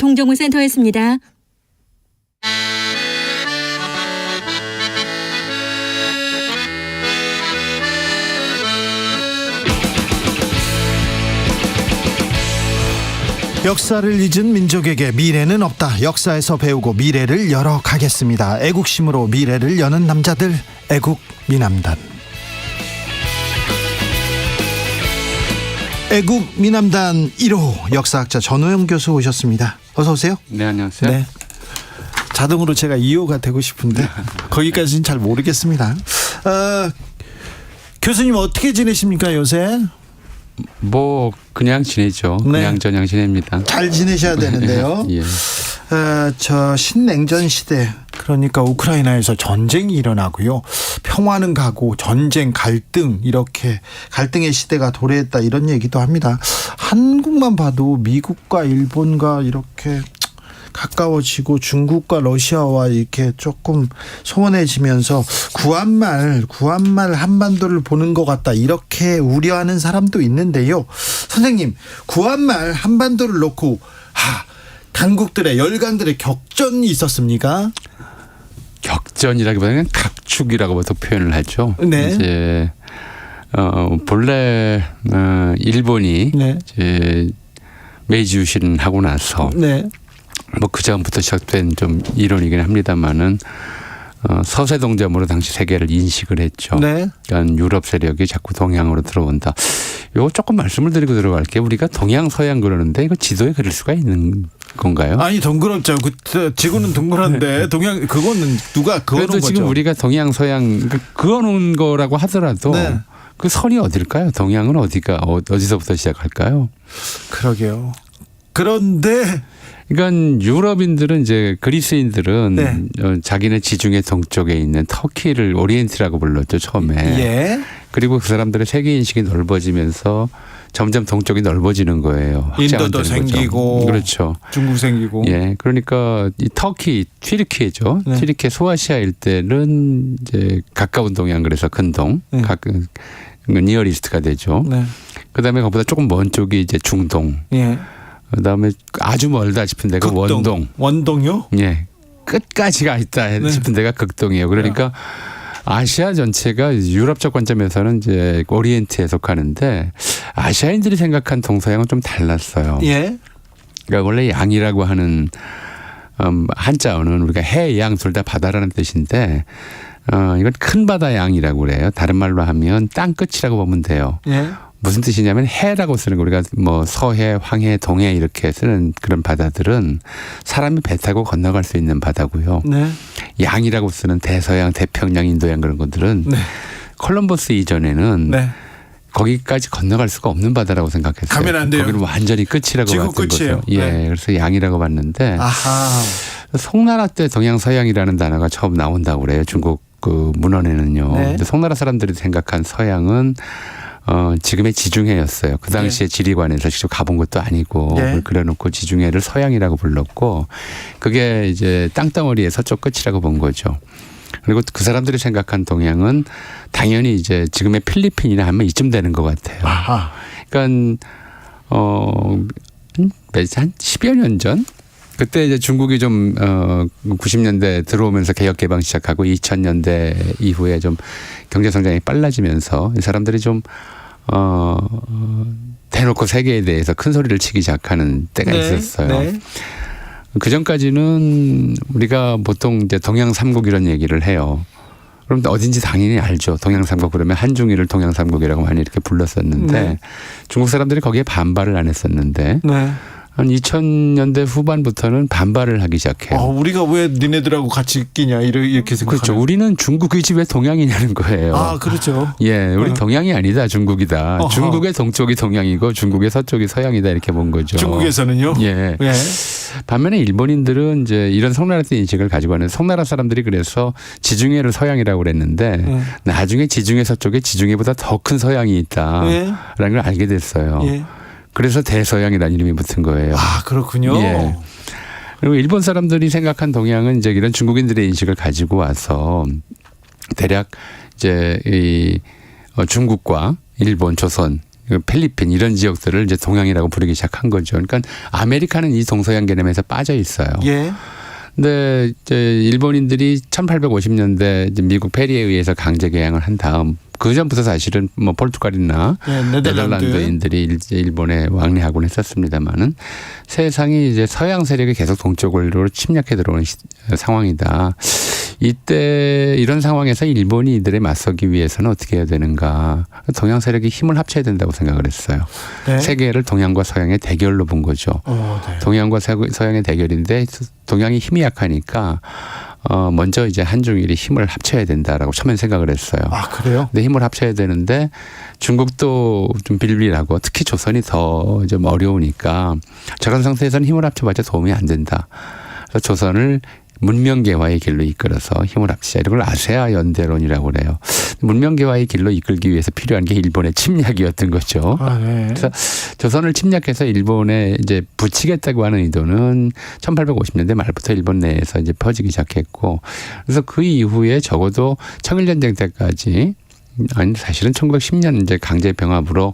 교통정보센터였습니다. 역사를 잊은 민족에게 미래는 없다. 역사에서 배우고 미래를 열어가겠습니다. 애국심으로 미래를 여는 남자들, 애국미남단. 애국미남단 1호 역사학자 전호영 교수 오셨습니다. 어서 오세요. 네, 안녕하세요. 네. 자동으로 제가 2호가 되고 싶은데 거기까지는 잘 모르겠습니다. 교수님 어떻게 지내십니까 요새? 뭐 그냥 지내죠. 네. 그냥 저냥 지냅니다. 잘 지내셔야 되는데요. 예. 저 신냉전 시대, 그러니까 우크라이나에서 전쟁이 일어나고요. 평화는 가고 전쟁, 갈등, 이렇게 갈등의 시대가 도래했다, 이런 얘기도 합니다. 한국만 봐도 미국과 일본과 이렇게 가까워지고 중국과 러시아와 이렇게 조금 소원해지면서 구한말 한반도를 보는 것 같다, 이렇게 우려하는 사람도 있는데요. 선생님, 구한말 한반도를 놓고 강국들의, 열강들의 격전이 있었습니까? 격전이라기보다는 각축이라고 보통 표현을 하죠. 네. 이제 본래 일본이 네. 이제 메이지 유신을 하고 나서 네. 뭐 그 전부터 시작된 좀 이론이긴 합니다만은 서세동점으로 당시 세계를 인식을 했죠. 네. 그러니까 유럽 세력이 자꾸 동양으로 들어온다. 이거 조금 말씀을 드리고 들어갈게요. 우리가 동양 서양 그러는데 이거 지도에 그릴 수가 있는 건가요? 아니, 동그랗죠. 지구는 동그란데 동양, 그거는 누가 그어놓은 그래도 거죠. 지금 우리가 동양 서양 그어놓은 거라고 하더라도 네. 그 선이 어딜까요? 동양은 어디서부터 시작할까요? 그러게요. 그런데 그러니까 유럽인들은, 이제 그리스인들은 네. 자기네 지중해 동쪽에 있는 터키를 오리엔트라고 불렀죠, 처음에. 예. 그리고 그 사람들의 세계 인식이 넓어지면서 점점 동쪽이 넓어지는 거예요. 인도도 생기고, 그렇죠. 중국 생기고. 예, 그러니까 이 터키, 튀르키예죠. 네. 튀르키 소아시아 일대는 이제 가까운 동양, 그래서 근동, 네. 니어리스트가 되죠. 네. 그다음에 그보다 조금 먼 쪽이 이제 중동. 예. 그다음에 아주 멀다 싶은 데가 극동. 원동. 원동요? 예, 끝까지가 있다 네. 싶은 데가 극동이에요. 그러니까 아시아 전체가 유럽적 관점에서는 이제 오리엔트에 속하는데 아시아인들이 생각한 동서양은 좀 달랐어요. 예. 그러니까 원래 양이라고 하는 한자어는 우리가 해, 양 둘 다 바다라는 뜻인데 이건 큰 바다 양이라고 그래요. 다른 말로 하면 땅 끝이라고 보면 돼요. 예. 무슨 뜻이냐면 해라고 쓰는 거, 우리가 뭐 서해, 황해, 동해 이렇게 쓰는 그런 바다들은 사람이 배 타고 건너갈 수 있는 바다고요. 네. 양이라고 쓰는 대서양, 태평양, 인도양 그런 것들은 네. 콜럼버스 이전에는 네. 거기까지 건너갈 수가 없는 바다라고 생각했어요. 가면 안 돼요. 거기는 완전히 끝이라고 지구 봤던 끝이에요. 거죠. 예, 네. 그래서 양이라고 봤는데 아하. 송나라 때 동양서양이라는 단어가 처음 나온다고 그래요. 중국 그 문헌에는요. 네. 근데 송나라 사람들이 생각한 서양은 지금의 지중해였어요. 그 당시에 지리관에서 직접 가본 것도 아니고 네. 그래놓고 지중해를 서양이라고 불렀고, 그게 이제 땅덩어리의 서쪽 끝이라고 본 거죠. 그리고 그 사람들이 생각한 동양은 당연히 이제 지금의 필리핀이나 하면 이쯤 되는 것 같아요. 아하. 그러니까 한 10여 년 전, 그때 이제 중국이 좀 90년대 들어오면서 개혁 개방 시작하고 2000년대 이후에 좀 경제 성장이 빨라지면서 이 사람들이 좀 대놓고 세계에 대해서 큰 소리를 치기 시작하는 때가 네. 있었어요. 네. 그 전까지는 우리가 보통 이제 동양 삼국 이런 얘기를 해요. 그럼 어딘지 당연히 알죠. 동양 삼국 그러면 한중일을 동양 삼국이라고 많이 이렇게 불렀었는데 네. 중국 사람들이 거기에 반발을 안 했었는데 네. 한 2000년대 후반부터는 반발을 하기 시작해요. 우리가 왜 니네들하고 같이 끼냐, 이렇게 생각하면. 그렇죠. 우리는 중국이지 왜 동양이냐는 거예요. 아, 그렇죠. 예, 우리 동양이 아니다, 중국이다. 어허. 중국의 동쪽이 동양이고 중국의 서쪽이 서양이다, 이렇게 본 거죠. 중국에서는요? 예. 예. 반면에 일본인들은 이제 이런 송나라 때 인식을 가지고 하는, 송나라 사람들이 그래서 지중해를 서양이라고 그랬는데 나중에 지중해 서쪽에 지중해보다 더 큰 서양이 있다라는 걸 알게 됐어요. 예. 그래서 대서양이라는 이름이 붙은 거예요. 아, 그렇군요. 예. 그리고 일본 사람들이 생각한 동양은 이제 이런 중국인들의 인식을 가지고 와서 대략 이제 이 중국과 일본, 조선 필리핀 이런 지역들을 이제 동양이라고 부르기 시작한 거죠. 그러니까 아메리카는 이 동서양 개념에서 빠져 있어요. 예. 근데 이제 일본인들이 1850년대 이제 미국 페리에 의해서 강제 개항을 한 다음 그 전부터 사실은 뭐 포르투갈이나 네덜란드인들이 이제 일본에 왕래하곤 했었습니다만은 세상이 이제 서양 세력이 계속 동쪽으로 침략해 들어오는 상황이다. 이때 이런 상황에서 일본이 이들에 맞서기 위해서는 어떻게 해야 되는가. 동양 세력이 힘을 합쳐야 된다고 생각을 했어요. 네. 세계를 동양과 서양의 대결로 본 거죠. 네. 동양과 서양의 대결인데 동양이 힘이 약하니까 먼저 이제 한중일이 힘을 합쳐야 된다라고 처음엔 생각을 했어요. 아, 그래요? 근데 힘을 합쳐야 되는데 중국도 좀 빌빌하고 특히 조선이 더 좀 어려우니까 저런 상태에서는 힘을 합쳐봤자 도움이 안 된다. 그래서 조선을 문명개화의 길로 이끌어서 힘을 합치자. 이걸 아세아 연대론이라고 그래요. 문명개화의 길로 이끌기 위해서 필요한 게 일본의 침략이었던 거죠. 아, 네. 그래서 조선을 침략해서 일본에 이제 붙이겠다고 하는 의도는 1850년대 말부터 일본 내에서 이제 퍼지기 시작했고, 그래서 그 이후에 적어도 청일전쟁 때까지, 아니 사실은 1910년 이제 강제 병합으로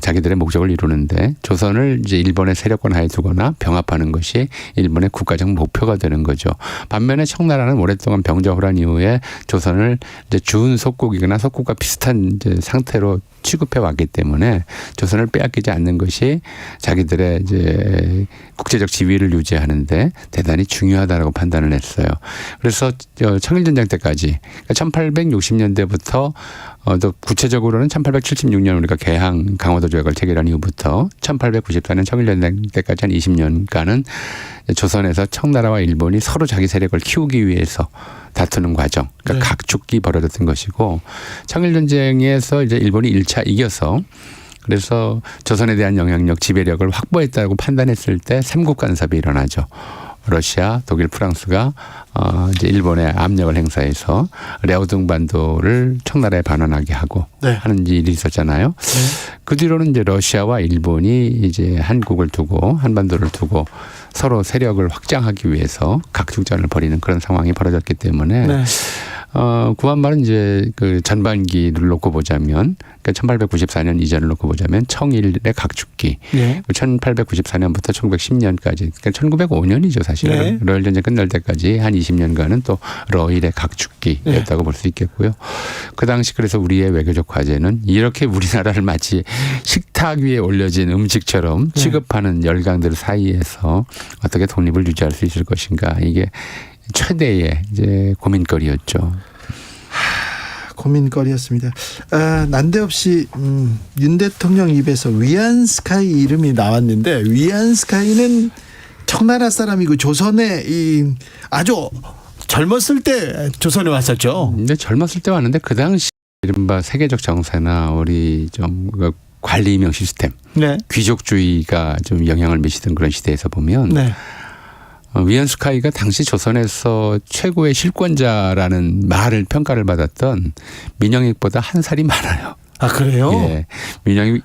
자기들의 목적을 이루는데 조선을 이제 일본의 세력권 하에 두거나 병합하는 것이 일본의 국가적 목표가 되는 거죠. 반면에 청나라는 오랫동안 병자호란 이후에 조선을 이제 준 속국이거나 속국과 비슷한 이제 상태로 취급해 왔기 때문에 조선을 빼앗기지 않는 것이 자기들의 이제 국제적 지위를 유지하는데 대단히 중요하다라고 판단을 했어요. 그래서 청일전쟁 때까지 1860년대부터 또 구체적으로는 1876년 우리가 개항 강화도 조약을 체결한 이후부터 1894년 청일전쟁 때까지 한 20년간은 조선에서 청나라와 일본이 서로 자기 세력을 키우기 위해서 다투는 과정, 그러니까 각축기 벌어졌던 것이고, 청일전쟁에서 이제 일본이 1차 이겨서 그래서 조선에 대한 영향력, 지배력을 확보했다고 판단했을 때 삼국 간섭이 일어나죠. 러시아, 독일, 프랑스가 이제 일본에 압력을 행사해서 랴오둥 반도를 청나라에 반환하게 하고 하는 일이 있었잖아요. 그 뒤로는 이제 러시아와 일본이 이제 한국을 두고 한반도를 두고 서로 세력을 확장하기 위해서 각축전을 벌이는 그런 상황이 벌어졌기 때문에 구한말은 이제 그 전반기를 놓고 보자면, 그러니까 1894년 이전을 놓고 보자면 청일의 각축기, 1894년부터 1910년까지, 그러니까 1905년이죠 사실은. 러일 전쟁 끝날 때까지 한 20년간은 또 러일의 각축기였다고 볼 수 있겠고요. 그 당시 그래서 우리의 외교적 과제는 이렇게 우리나라를 마치 식탁 위에 올려진 음식처럼 취급하는 열강들 사이에서 어떻게 독립을 유지할 수 있을 것인가, 이게 최대의 이제 고민거리였죠. 고민거리였습니다. 난데없이 윤 대통령 입에서 위안스카이 이름이 나왔는데, 위안스카이는 청나라 사람이고 조선에 아주 젊었을 때 조선에 왔었죠. 근데 젊었을 때 왔는데 그 당시 이른바 세계적 정세나 우리 좀 관리명 시스템, 귀족주의가 좀 영향을 미치던 그런 시대에서 보면 위안스카이가 당시 조선에서 최고의 실권자라는 말을 평가를 받았던 민영익보다 한 살이 많아요. 아, 그래요? 예.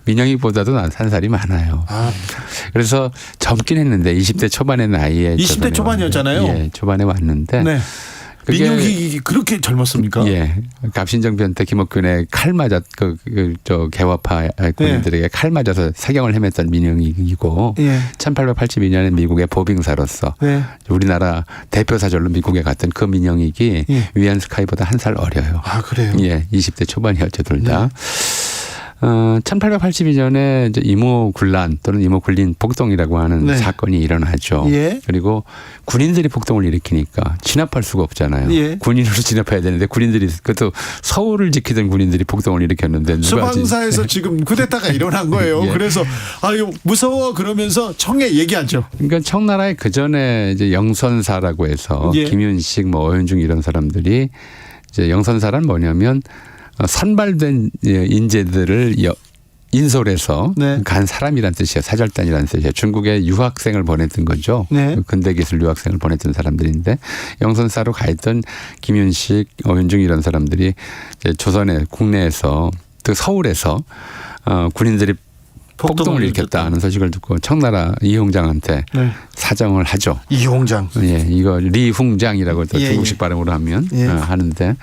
민영익보다도 한 살이 많아요. 그래서 젊긴 했는데 20대 초반의 나이에 20대 초반이었잖아요. 예, 초반에 왔는데 민영익이 그렇게 젊었습니까? 예. 갑신정변 때 김옥균의 칼 맞았 저 개화파 군인들에게 칼 맞아서 사경을 헤맸던 민영익이고 1882년에 미국의 보빙사로서 우리나라 대표 사절로 미국에 갔던 그 민영익이 위안스카이보다 한 살 어려요. 아, 그래요? 예. 20대 초반이었죠, 둘 다. 1882년에 이제 이모군란 또는 이모군린 폭동이라고 하는 사건이 일어나죠. 그리고 군인들이 폭동을 일으키니까 진압할 수가 없잖아요. 군인으로 진압해야 되는데 군인들이, 그것도 서울을 지키던 군인들이 폭동을 일으켰는데 수방사에서 지금 쿠데타가 일어난 거예요. 그래서 아유 무서워 그러면서 청에 얘기하죠. 그러니까 청나라의 그 전에 이제 영선사라고 해서 김윤식, 뭐 어윤중 이런 사람들이, 이제 영선사란 뭐냐면 선발된 인재들을 인솔해서 간 사람이란 뜻이에요. 사절단이라는 뜻이에요. 중국에 유학생을 보냈던 거죠. 근대기술 유학생을 보냈던 사람들인데, 영선사로 가 있던 김윤식, 어윤중 이런 사람들이 이제 조선의 국내에서, 또 서울에서 군인들이 폭동을 일으켰다 하는 소식을 듣고 청나라 이홍장한테 네. 사정을 하죠. 이홍장. 예, 이거 리훈장이라고 또 예, 중국식 예. 발음으로 하면 예. 하는데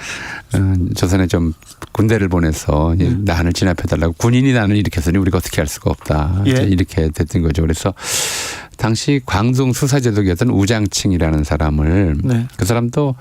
조선에 좀 군대를 보내서 난을 진압해달라고 군인이 난을 일으켰으니 우리가 어떻게 할 수가 없다. 예. 이제 이렇게 됐던 거죠. 그래서 당시 광종 수사제독이었던 우장칭이라는 사람을 네. 그 사람도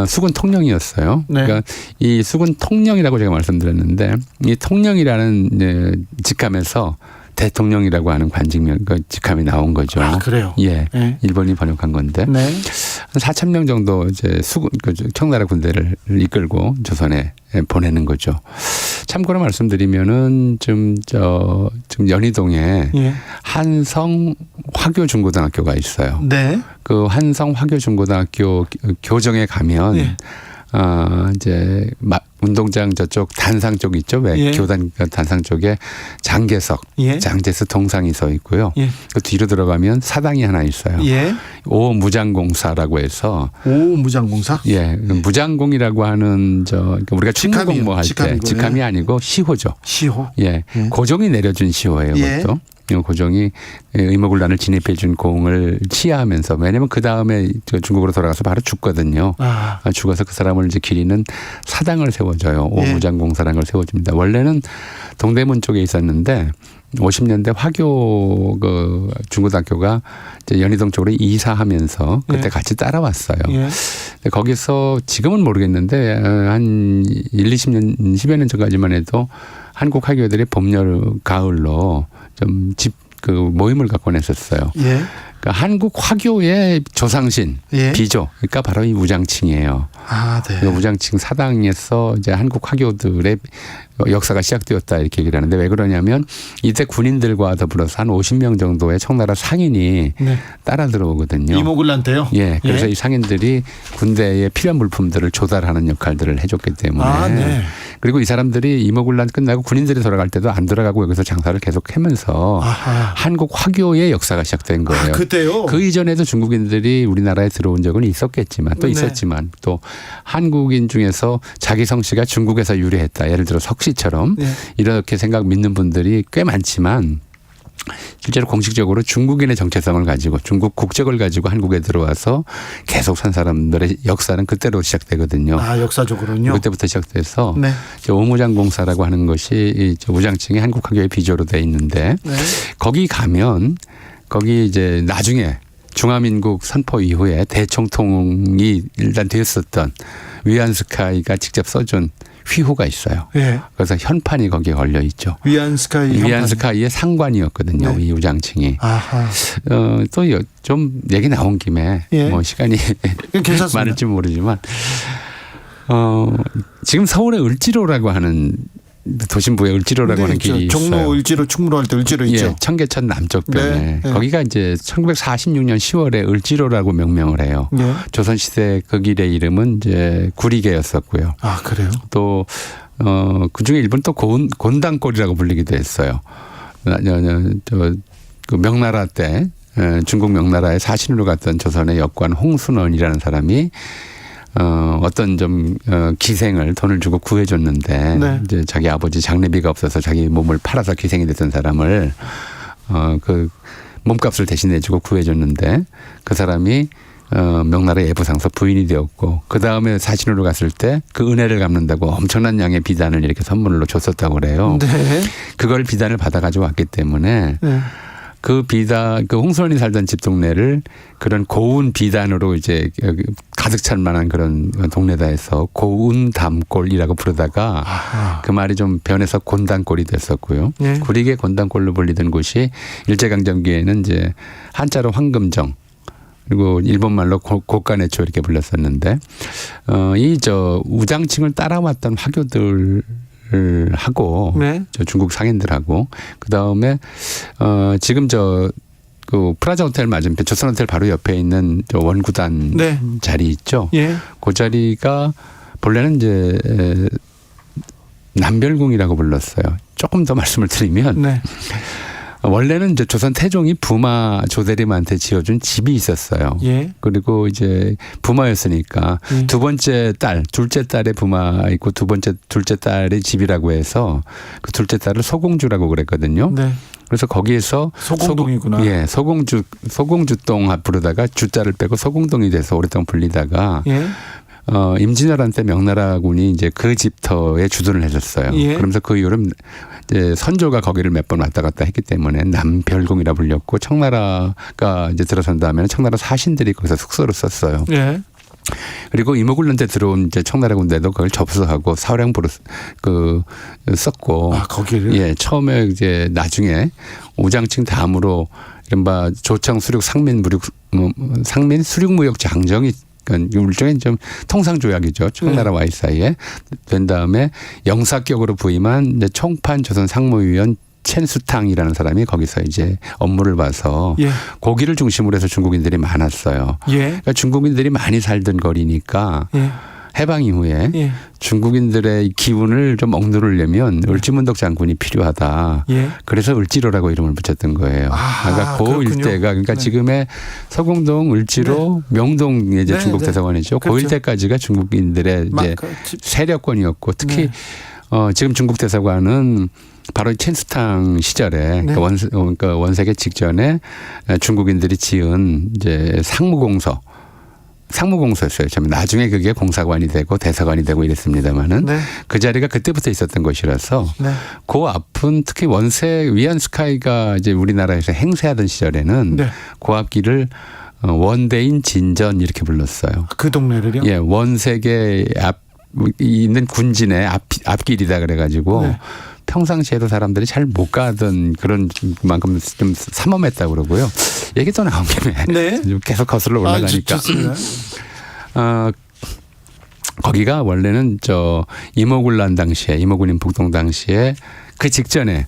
수군 통령이었어요. 네. 그러니까 이 수군 통령이라고 제가 말씀드렸는데 이 통령이라는 직함에서 대통령이라고 하는 관직명 그 직함이 나온 거죠. 아, 그래요? 예, 네. 일본이 번역한 건데 네. 한 4천 명 정도 이제 수군 그 청나라 군대를 이끌고 조선에 보내는 거죠. 참고로 말씀드리면은 좀 연희동에 예. 한성 화교 중고등학교가 있어요. 네. 그 한성 화교 중고등학교 교정에 가면 예. 이제 운동장 저쪽 단상 쪽 있죠. 왜 예. 교단 단상 쪽에 장계석, 예. 장제스 동상이 서 있고요. 예. 그 뒤로 들어가면 사당이 하나 있어요. 예. 오무장공사라고 해서 오무장공사? 예, 무장공이라고 하는 그러니까 우리가 충무공모 할 때 직함이 아니고 시호죠. 시호. 예, 예. 고종이 내려준 시호예요. 예. 그것도. 고종이 의모군란을 진입해 준 공을 치하하면서 왜냐하면 그 다음에 중국으로 돌아가서 바로 죽거든요. 죽어서 그 사람을 이제 기리는 사당을 세워줘요. 예. 오무장공사라는 걸 세워줍니다. 원래는 동대문 쪽에 있었는데 50년대 화교 그 중고등학교가 이제 연희동 쪽으로 이사하면서 그때 예. 같이 따라왔어요. 예. 거기서 지금은 모르겠는데 한 20년, 10여 년 전까지만 해도 한국 화교들이 봄, 여름, 가을로 좀 그 모임을 갖고 냈었어요. 예. 그러니까 한국 화교의 조상신, 예. 비조, 그러니까 바로 이 우장칭이에요. 아, 네. 그 우장칭 사당에서 이제 한국 화교들의 역사가 시작되었다 이렇게 얘기를 하는데 왜 그러냐면 이때 군인들과 더불어서 한 50명 정도의 청나라 상인이 네. 따라 들어오거든요. 이모군란 때요? 예, 그래서 예. 이 상인들이 군대에 필요한 물품들을 조달하는 역할들을 해줬기 때문에 아, 네. 그리고 이 사람들이 이모군란 끝나고 군인들이 돌아갈 때도 안 돌아가고 여기서 장사를 계속하면서 아하. 한국 화교의 역사가 시작된 거예요. 아, 그때요? 그 이전에도 중국인들이 우리나라에 들어온 적은 있었겠지만 또 네. 있었지만 또 한국인 중에서 자기 성씨가 중국에서 유래했다. 예를 들어 석씨처럼 네. 이렇게 생각 믿는 분들이 꽤 많지만 실제로 공식적으로 중국인의 정체성을 가지고 중국 국적을 가지고 한국에 들어와서 계속 산 사람들의 역사는 그때로 시작되거든요. 아, 역사적으로는요? 그때부터 시작돼서 네. 오무장공사라고 하는 것이 이 우장층의 한국 화교의 비조로 돼 있는데 네. 거기 가면 거기 이제 나중에 중화민국 선포 이후에 대총통이 일단 되었었던 위안스카이가 직접 써준 휘호가 있어요. 예. 그래서 현판이 거기에 걸려 있죠. 위안스카이. 위안스카이의 상관이었거든요. 네. 이 우장층이. 아하. 또 좀 얘기 나온 김에 예. 뭐 시간이 괜찮습니다. 많을지 모르지만 지금 서울의 을지로라고 하는 도심부의 을지로라고 하는 길이 있어요. 종로 을지로 충무로 할 때 을지로 있죠. 예, 청계천 남쪽 변에 네, 네. 거기가 이제 1946년 10월에 을지로라고 명명을 해요. 예. 조선시대 그 길의 이름은 이제 구리개였었고요. 아, 그래요? 또 그중에 일본 또 곤당골이라고 불리기도 했어요. 그 명나라 때 중국 명나라에 사신으로 갔던 조선의 역관 홍순원이라는 사람이 어떤 좀 기생을 돈을 주고 구해줬는데 네. 이제 자기 아버지 장례비가 없어서 자기 몸을 팔아서 기생이 됐던 사람을 그 몸값을 대신해주고 구해줬는데 그 사람이 명나라 예부상서 부인이 되었고 그 다음에 사신으로 갔을 때 그 은혜를 갚는다고 엄청난 양의 비단을 이렇게 선물로 줬었다고 그래요. 네. 그걸 비단을 받아가지고 왔기 때문에 네. 그 홍순원이 살던 집 동네를 그런 고운 비단으로 이제 가득 찰 만한 그런 동네다 해서 고운담골이라고 부르다가 아하. 그 말이 좀 변해서 곤당골이 됐었고요. 네. 구리개 곤당골로 불리던 곳이 일제강점기에는 이제 한자로 황금정 그리고 일본말로 고간해초 이렇게 불렸었는데 이 우장층을 따라왔던 화교들 하고 네. 저 중국 상인들하고 그 다음에 지금 그 프라자 호텔 맞은편 조선 호텔 바로 옆에 있는 저 원구단 네. 자리 있죠. 예. 그 자리가 본래는 이제 남별궁이라고 불렀어요. 조금 더 말씀을 드리면 네. 원래는 이제 조선 태종이 부마 조대림한테 지어준 집이 있었어요. 예. 그리고 이제 부마였으니까 두 번째 딸, 둘째 딸의 부마 있고 둘째 딸의 집이라고 해서 그 둘째 딸을 소공주라고 그랬거든요. 네. 그래서 거기에서 소공동이구나. 예, 소공주동 부르다가 주자를 빼고 소공동이 돼서 오랫동안 불리다가 예. 임진왜란 때 명나라군이 이제 그 집터에 주둔을 해줬어요. 예. 그러면서 그 이후로 이제 선조가 거기를 몇 번 왔다 갔다 했기 때문에 남별궁이라 불렸고 청나라가 이제 들어선 다음에는 청나라 사신들이 거기서 숙소를 썼어요. 예. 그리고 이모군란 때 들어온 이제 청나라 군대도 그걸 접수하고 사령부로 썼고. 아, 거기를? 예, 처음에 이제 나중에 오장층 다음으로 이른바 조청 수륙 상민 수륙 무역 장정이 그러니까 일종의 좀 통상 조약이죠. 청나라 와이 사이에 된 다음에 영사격으로 부임한 이제 총판 조선 상무위원 첸수탕이라는 사람이 거기서 이제 업무를 봐서 예. 고기를 중심으로 해서 중국인들이 많았어요. 예. 그러니까 중국인들이 많이 살던 거리니까 예. 해방 이후에 예. 중국인들의 기운을 좀 억누르려면 을지문덕 장군이 필요하다. 예. 그래서 을지로라고 이름을 붙였던 거예요. 그러니까 그 그렇군요. 일대가 그러니까 네. 지금의 서공동, 을지로, 명동이 이제 네, 중국 네. 대사관이죠. 그렇죠. 그 일대까지가 중국인들의 이제 세력권이었고 특히 네. 지금 중국 대사관은 바로 첸스탕 시절에 네. 그러니까 원세계 직전에 중국인들이 지은 이제 상무공소였어요. 나중에 그게 공사관이 되고 대사관이 되고 이랬습니다만은 네. 그 자리가 그때부터 있었던 것이라서 네. 그 앞은 특히 원세 위안스카이가 이제 우리나라에서 행세하던 시절에는 네. 그 앞길을 원대인 진전 이렇게 불렀어요. 그 동네를요? 예, 원세계 앞 있는 군진의 앞길이다 그래가지고 네. 평상시에도 사람들이 잘 못 가던 그런 만큼 좀 삼엄했다고 그러고요. 얘기 또 나온 김에 네. 계속 거슬러 올라가니까. 좋습니다. 거기가 원래는 이모군란 당시에 이모군인 북동 당시에 그 직전에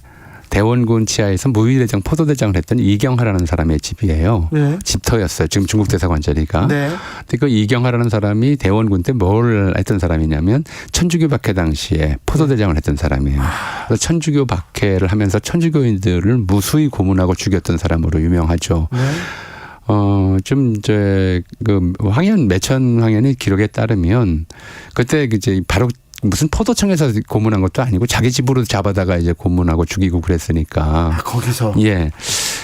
대원군 치하에서 무위대장 포도대장을 했던 이경하라는 사람의 집이에요. 네. 집터였어요. 지금 중국 대사관 자리가. 네. 근데 그 이경하라는 사람이 대원군 때 뭘 했던 사람이냐면 천주교 박해 당시에 포도대장을 했던 사람이에요. 그래서 천주교 박해를 하면서 천주교인들을 무수히 고문하고 죽였던 사람으로 유명하죠. 네. 좀 매천 황현의 기록에 따르면 그때 이제 바로 무슨 포도청에서 고문한 것도 아니고 자기 집으로 잡아다가 이제 고문하고 죽이고 그랬으니까. 거기서. 예.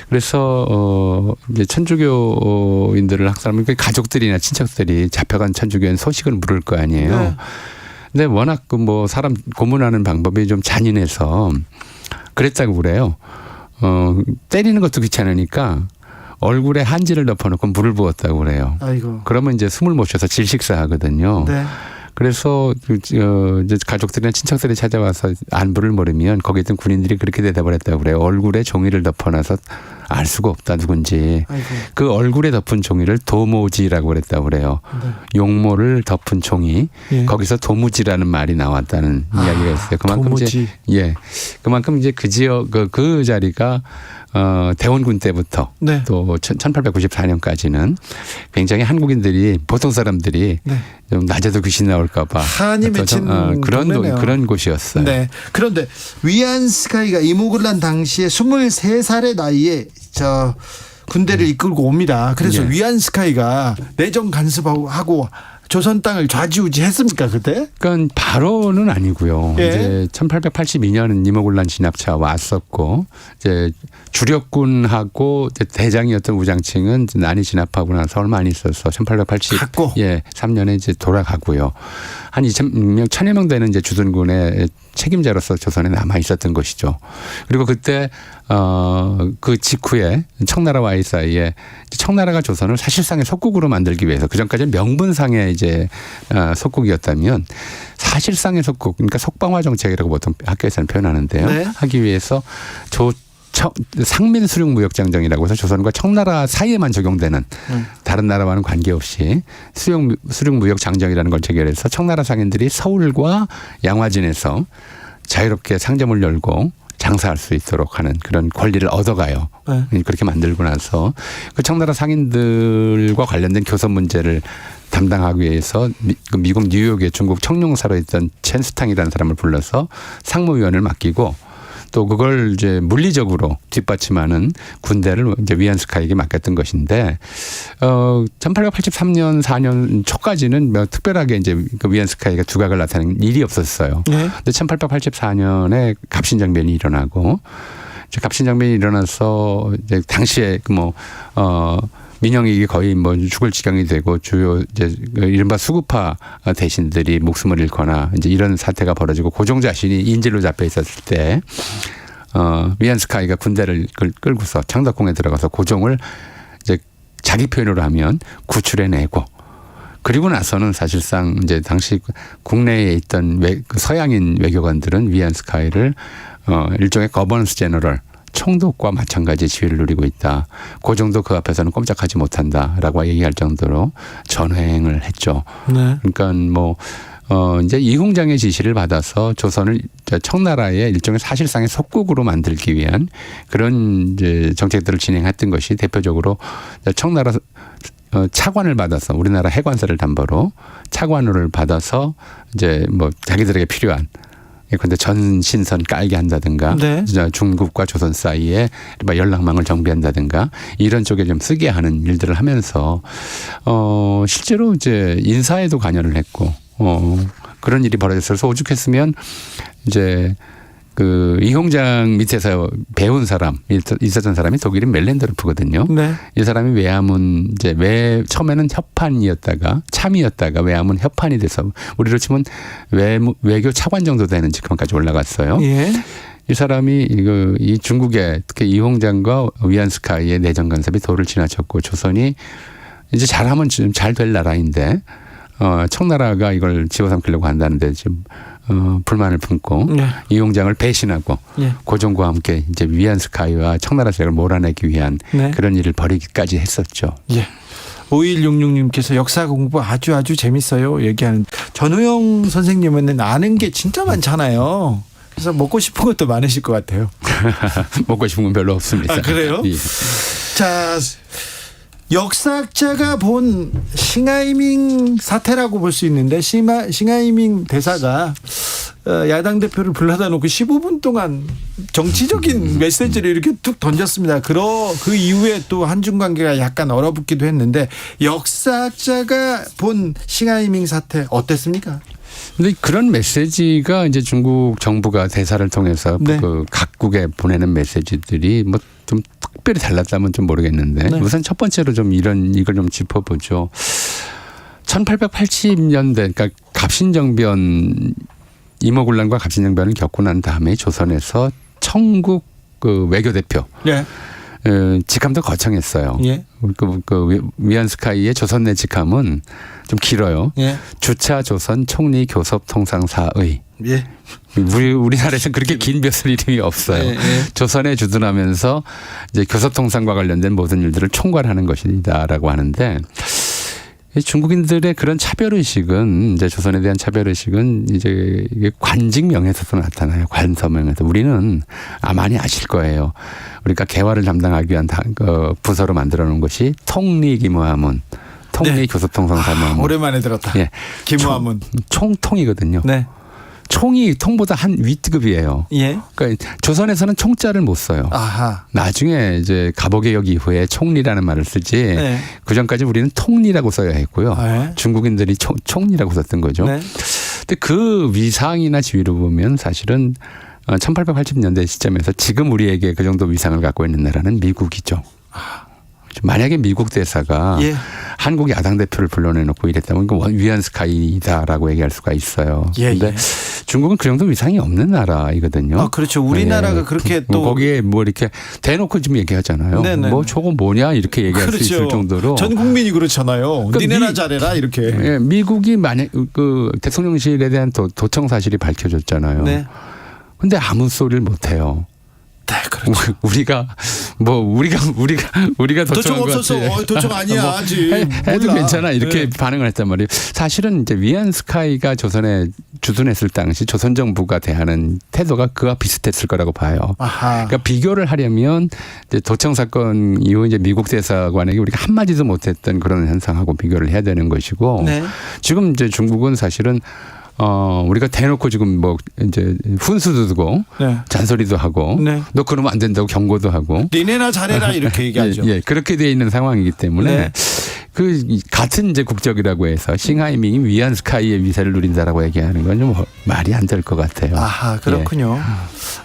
그래서 이제 천주교인들을 학살하면 그 가족들이나 친척들이 잡혀간 천주교인 소식을 물을 거 아니에요. 네. 근데 워낙 사람 고문하는 방법이 좀 잔인해서 그랬다고 그래요. 때리는 것도 귀찮으니까 얼굴에 한지를 덮어놓고 물을 부었다고 그래요. 아이고. 그러면 이제 숨을 못 쉬어서 질식사하거든요. 네. 그래서 이제 가족들이나 친척들이 찾아와서 안부를 물으면 거기 있던 군인들이 그렇게 대답을 했다고 그래요. 얼굴에 종이를 덮어놔서 알 수가 없다 누군지. 아이고. 그 얼굴에 덮은 종이를 도모지라고 그랬다고 그래요. 네. 용모를 덮은 종이. 예. 거기서 도무지라는 말이 나왔다는 이야기가 있어요. 그만큼 도무지. 그만큼 이제 그 지역 그 자리가 대원군 때부터 네. 또 1894년까지는 굉장히 한국인들이 보통 사람들이 네. 좀 낮에도 귀신 나올까봐 한이 맺힌 동네네요. 그런 곳이었어요. 네. 그런데 위안스카이가 이모군란 당시에 23살의 나이에 군대를 이끌고 옵니다. 그래서 예. 위안스카이가 내정 간섭하고 조선 땅을 좌지우지했습니까 그때? 그러니까 바로는 아니고요. 예. 이제 1882년은 이모군란 진압차 왔었고 이제 주력군하고 이제 대장이었던 우장층은 이제 난이 진압하고 나서 얼마 안 있어서 1883년에 이제 돌아가고요. 한 1000여 명 되는 이제 주둔군의 책임자로서 조선에 남아 있었던 것이죠. 그리고 그때 그 직후에 청나라 와이 사이에 청나라가 조선을 사실상의 속국으로 만들기 위해서 그 전까지는 명분상의 이제 속국이었다면 사실상의 속국, 그러니까 속방화 정책이라고 보통 학교에서는 표현하는데요. 네. 하기 위해서 상민 수륙 무역 장정이라고 해서 조선과 청나라 사이에만 적용되는 다른 나라와는 관계없이 수륙 무역 장정이라는 걸 체결해서 청나라 상인들이 서울과 양화진에서 자유롭게 상점을 열고 장사할 수 있도록 하는 그런 권리를 얻어가요. 네. 그렇게 만들고 나서 그 청나라 상인들과 관련된 교섭 문제를 담당하기 위해서 미국 뉴욕에 중국 청룡사로 있던 첸스탕이라는 사람을 불러서 상무위원을 맡기고 또 그걸 이제 물리적으로 뒷받침하는 군대를 이제 위안스카이에게 맡겼던 것인데 1883년 4년 초까지는 뭐 특별하게 이제 그 위안스카이가 두각을 나타내는 일이 없었어요. 네. 근데 1884년에 갑신정변이 일어나고 갑신정변이 일어나서 이제 당시에 민영이 거의 뭐 죽을 지경이 되고 주요 이제 이른바 수구파 대신들이 목숨을 잃거나 이제 이런 사태가 벌어지고 고종 자신이 인질로 잡혀 있었을 때 위안스카이가 군대를 끌고서 창덕궁에 들어가서 고종을 이제 자기 표현으로 하면 구출해내고 그리고 나서는 사실상 이제 당시 국내에 있던 서양인 외교관들은 위안스카이를 일종의 거버넌스 제너럴 총독과 마찬가지 지위를 누리고 있다. 고종도 그 앞에서는 꼼짝하지 못한다라고 얘기할 정도로 전횡을 했죠. 네. 그러니까 이제 이홍장의 지시를 받아서 조선을 청나라의 일종의 사실상의 속국으로 만들기 위한 그런 이제 정책들을 진행했던 것이 대표적으로 청나라 차관을 받아서 우리나라 해관사를 담보로 차관을 받아서 이제 뭐 자기들에게 필요한 그런데 전신선 깔게 한다든가 네. 중국과 조선 사이에 연락망을 정비한다든가 이런 쪽에 좀 쓰게 하는 일들을 하면서 실제로 이제 인사에도 관여를 했고 그런 일이 벌어졌어서 오죽했으면 이제 그 이홍장 밑에서 배운 사람 있었던 사람이 독일인 멜렌더르프거든요. 네. 이 사람이 외화문 이제 처음에는 협판이었다가 참이었다가 외화문 협판이 돼서 우리로 치면 외교 차관 정도 되는 직함까지 올라갔어요. 예. 이 사람이 이 중국의 특히 이홍장과 위안스카이의 내정 간섭이 도를 지나쳤고 조선이 이제 잘하면 좀 잘 될 나라인데 청나라가 이걸 집어삼키려고 한다는데 지금 불만을 품고 네. 이홍장을 배신하고 예. 고종과 함께 이제 위안스카이와 청나라 세력을 몰아내기 위한 네. 그런 일을 벌이기까지 했었죠. 예. 5166님께서 역사 공부 아주 재밌어요. 얘기하는 전우영 선생님은 아는 게 진짜 많잖아요. 그래서 먹고 싶은 것도 많으실 것 같아요. 먹고 싶은 건 별로 없습니다. 아, 그래요? 예. 자, 역사학자가 본 싱하이밍 사태라고 볼 수 있는데 싱하이밍 대사가 야당 대표를 불러다 놓고 15분 동안 정치적인 메시지를 이렇게 툭 던졌습니다. 그 이후에 또 한중 관계가 약간 얼어붙기도 했는데 역사학자가 본 싱하이밍 사태 어땠습니까? 근데 그런 메시지가 이제 중국 정부가 대사를 통해서 네. 그 각국에 보내는 메시지들이 뭐 좀 특별히 달랐다면 좀 모르겠는데 네. 우선 첫 번째로 좀 이걸 좀 짚어보죠. 1880년대 그러니까 갑신정변 임오군란과 갑신정변을 겪고 난 다음에 조선에서 청국 그 외교대표 네. 직함도 거창했어요. 예. 그 위안스카이의 조선 내 직함은 좀 길어요. 예. 주차 조선 총리 교섭 통상사의. 예. 우리나라에서는 그렇게 긴 벼슬 이름이 없어요. 예. 조선에 주둔하면서 이제 교섭 통상과 관련된 모든 일들을 총괄하는 것이다라고 하는데 중국인들의 그런 차별의식은 이제 조선에 대한 차별의식은 이제 이게 관직명에서도 나타나요. 관서명에서. 우리는 많이 아실 거예요. 우리가 개화를 담당하기 위한 부서로 만들어 놓은 것이 통리기무하문. 통리교섭통상사무하문. 오랜만에 들었다. 예. 기무하문. 총통이거든요. 네. 총이 통보다 한 윗급이에요. 예. 그러니까 조선에서는 총자를 못 써요. 아하. 나중에 이제 갑오개혁 이후에 총리라는 말을 쓰지. 네. 그 전까지 우리는 통리라고 써야 했고요. 네. 중국인들이 총리라고 썼던 거죠. 네. 근데 그 위상이나 지위를 보면 사실은 1880년대 시점에서 지금 우리에게 그 정도 위상을 갖고 있는 나라는 미국이죠. 만약에 미국 대사가 예. 한국 야당 대표를 불러내놓고 이랬다면 이건 위안스카이다라고 얘기할 수가 있어요. 그런데 예. 중국은 그 정도 위상이 없는 나라이거든요. 아, 그렇죠. 우리나라가 그렇게 또 거기에 뭐 이렇게 대놓고 좀 얘기하잖아요. 네네. 뭐 저거 뭐냐 이렇게 얘기할 수 있을 정도로. 전 국민이 그렇잖아요. 그러니까 니네나 잘해라 이렇게. 예, 미국이 만약 그 대통령실에 대한 도청 사실이 밝혀졌잖아요. 네. 근데 아무 소리를 못 해요. 네, 그렇죠. 우리가 도청 도청한 것 없었어. 같지. 도청 아니야. 뭐 아직. 해도 몰라. 괜찮아 이렇게 네. 반응을 했단 말이에요. 사실은 이제 위안스카이가 조선에 주둔했을 당시 조선 정부가 대하는 태도가 그와 비슷했을 거라고 봐요. 아하. 그러니까 비교를 하려면 이제 도청 사건 이후 이제 미국 대사관에게 우리가 한 마디도 못했던 그런 현상하고 비교를 해야 되는 것이고 네. 지금 이제 중국은 사실은 우리가 대놓고 지금 뭐 이제 훈수도 두고 네. 잔소리도 하고 네. 너 그러면 안 된다고 경고도 하고 니네나 잘해라 이렇게 얘기하죠. 예, 그렇게 돼 있는 상황이기 때문에 네. 그 같은 이제 국적이라고 해서 싱하이밍이 위안 스카이의 위세를 누린다라고 얘기하는 건 좀 말이 안 될 것 같아요. 아하, 그렇군요.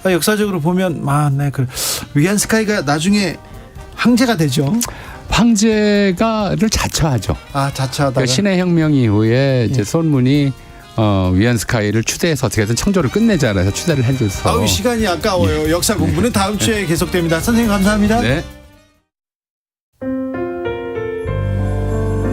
역사적으로 보면 네, 위안 스카이가 나중에 황제가 되죠. 황제가를 자처하죠. 자처하다가. 그러니까 신의 혁명 이후에 이제 예. 손문이 위안 스카이를 추대해서 어떻게든 청조를 끝내자 해서 추대를 해줘서. 시간이 아까워요. 역사 공부는 다음 주에 계속됩니다. 선생님 감사합니다. 네.